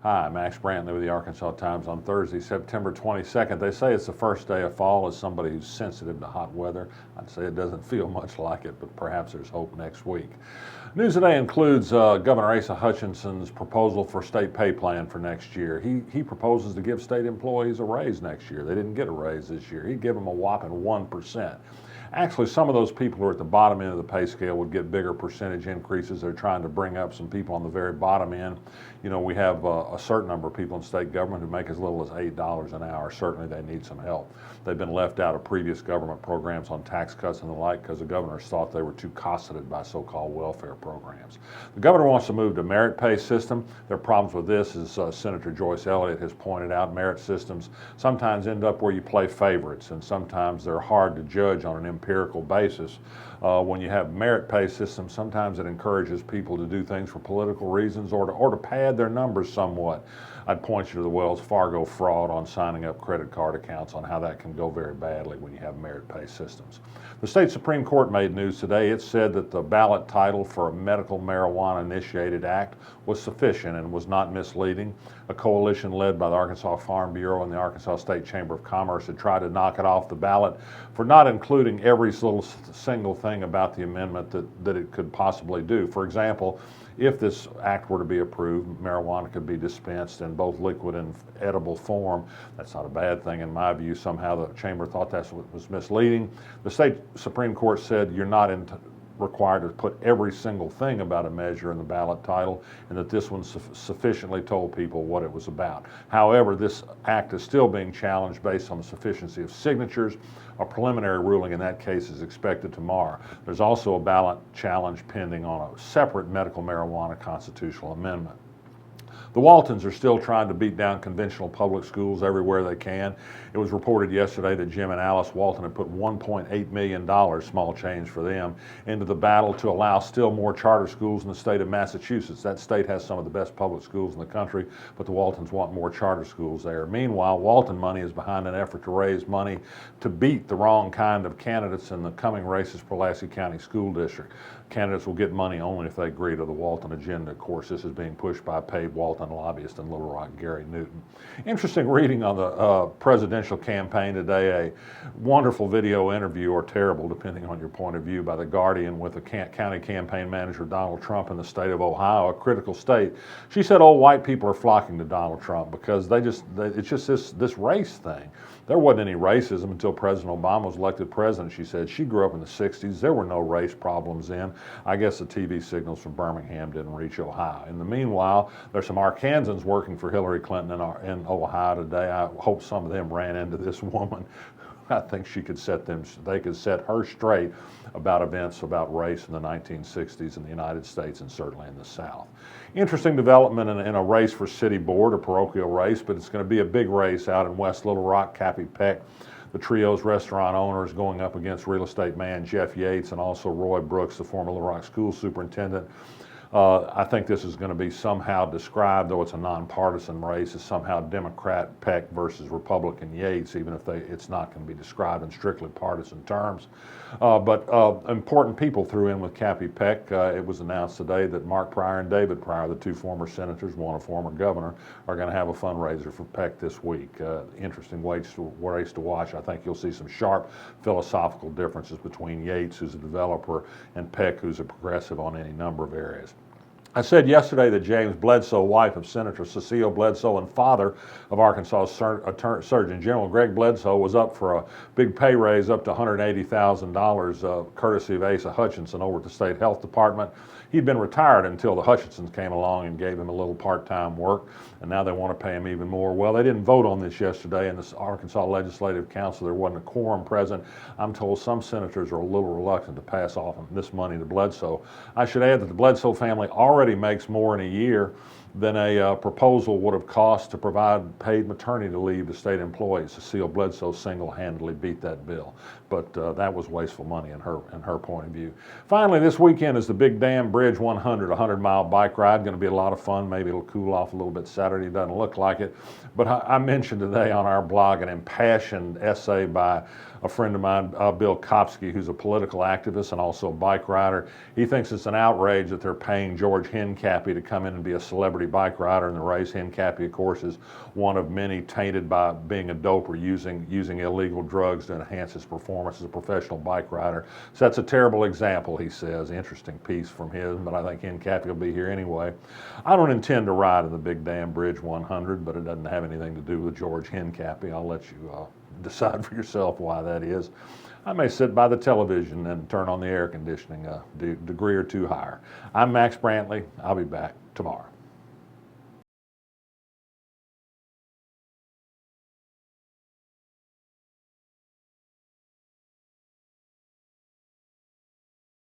Hi, Max Brantley with the Arkansas Times on Thursday, September 22nd. They say it's the first day of fall. As somebody who's sensitive to hot weather, I'd say it doesn't feel much like it, but perhaps there's hope next week. News today includes Governor Asa Hutchinson's proposal for state pay plan for next year. He proposes to give state employees a raise next year. They didn't get a raise this year. He'd give them a whopping 1%. Actually, some of those people who are at the bottom end of the pay scale would get bigger percentage increases. They're trying to bring up some people on the very bottom end. You know, we have a certain number of people in state government who make as little as $8 an hour. Certainly they need some help. They've been left out of previous government programs on tax cuts and the like because the governors thought they were too cosseted by so-called welfare programs. The governor wants to move to merit pay system. There are problems with this, as Senator Joyce Elliott has pointed out. Merit systems sometimes end up where you play favorites, and sometimes they're hard to judge on an empirical basis. When you have merit pay systems, sometimes it encourages people to do things for political reasons or to pad their numbers somewhat. I'd point you to the Wells Fargo fraud on signing up credit card accounts, on how that can go very badly when you have merit pay systems. The state Supreme Court made news today. It said that the ballot title for a medical marijuana initiated act was sufficient and was not misleading. A coalition led by the Arkansas Farm Bureau and the Arkansas State Chamber of Commerce had tried to knock it off the ballot for not including every little single thing about the amendment that it could possibly do. For example, if this act were to be approved, marijuana could be dispensed in both liquid and edible form. That's not a bad thing in my view. Somehow the chamber thought that was misleading. The state Supreme Court said you're not required to put every single thing about a measure in the ballot title, and that this one sufficiently told people what it was about. However, this act is still being challenged based on the sufficiency of signatures. A preliminary ruling in that case is expected tomorrow. There's also a ballot challenge pending on a separate medical marijuana constitutional amendment. The Waltons are still trying to beat down conventional public schools everywhere they can. It was reported yesterday that Jim and Alice Walton had put $1.8 million, small change for them, into the battle to allow still more charter schools in the state of Massachusetts. That state has some of the best public schools in the country, but the Waltons want more charter schools there. Meanwhile, Walton money is behind an effort to raise money to beat the wrong kind of candidates in the coming races for Pulaski County School District. Candidates will get money only if they agree to the Walton agenda. Of course, this is being pushed by a paid Walton lobbyist in Little Rock, Gary Newton. Interesting reading on the presidential campaign today. A wonderful video interview, or terrible, depending on your point of view, by The Guardian with the county campaign manager Donald Trump in the state of Ohio, a critical state. She said old white people are flocking to Donald Trump because it's just this race thing. There wasn't any racism until President Obama was elected president, she said. She grew up in the 60s. There were no race problems then. I guess the TV signals from Birmingham didn't reach Ohio. In the meanwhile, there's some Arkansans working for Hillary Clinton in Ohio today. I hope some of them ran into this woman. I think they could set her straight about events about race in the 1960s in the United States and certainly in the South. Interesting development in a race for city board, a parochial race, but it's going to be a big race out in West Little Rock. Cappy Peck, the Trio's restaurant owner, is going up against real estate man Jeff Yates and also Roy Brooks, the former Little Rock school superintendent. I think this is going to be somehow described, though it's a nonpartisan race, as somehow Democrat Peck versus Republican Yates, even if it's not going to be described in strictly partisan terms. But important people threw in with Cappy Peck. It was announced today that Mark Pryor and David Pryor, the two former senators, one a former governor, are going to have a fundraiser for Peck this week. Interesting race to watch. I think you'll see some sharp philosophical differences between Yates, who's a developer, and Peck, who's a progressive on any number of areas. I said yesterday that James Bledsoe, wife of Senator Cecile Bledsoe and father of Arkansas Surgeon General Greg Bledsoe, was up for a big pay raise up to $180,000 courtesy of Asa Hutchinson over at the State Health Department. He'd been retired until the Hutchinsons came along and gave him a little part-time work, and now they want to pay him even more. Well, they didn't vote on this yesterday in the Arkansas Legislative Council. There wasn't a quorum present. I'm told some senators are a little reluctant to pass off this money to Bledsoe. I should add that the Bledsoe family already makes more in a year than a proposal would have cost to provide paid maternity leave to state employees. Cecile Bledsoe single-handedly beat that bill, but that was wasteful money in her point of view. Finally, this weekend is the Big Dam Bridge 100, a 100-mile bike ride. Going to be a lot of fun. Maybe it'll cool off a little bit Saturday. Doesn't look like it. But I mentioned today on our blog an impassioned essay by a friend of mine, Bill Kopsky, who's a political activist and also a bike rider. He thinks it's an outrage that they're paying George Hincapie to come in and be a celebrity celebrity bike rider in the race. Hincapie, of course, is one of many tainted by being a dope or using illegal drugs to enhance his performance as a professional bike rider. So that's a terrible example, he says. Interesting piece from him, but I think Hincapie will be here anyway. I don't intend to ride in the Big Dam Bridge 100, but it doesn't have anything to do with George Hincapie. I'll let you decide for yourself why that is. I may sit by the television and turn on the air conditioning a degree or two higher. I'm Max Brantley. I'll be back tomorrow.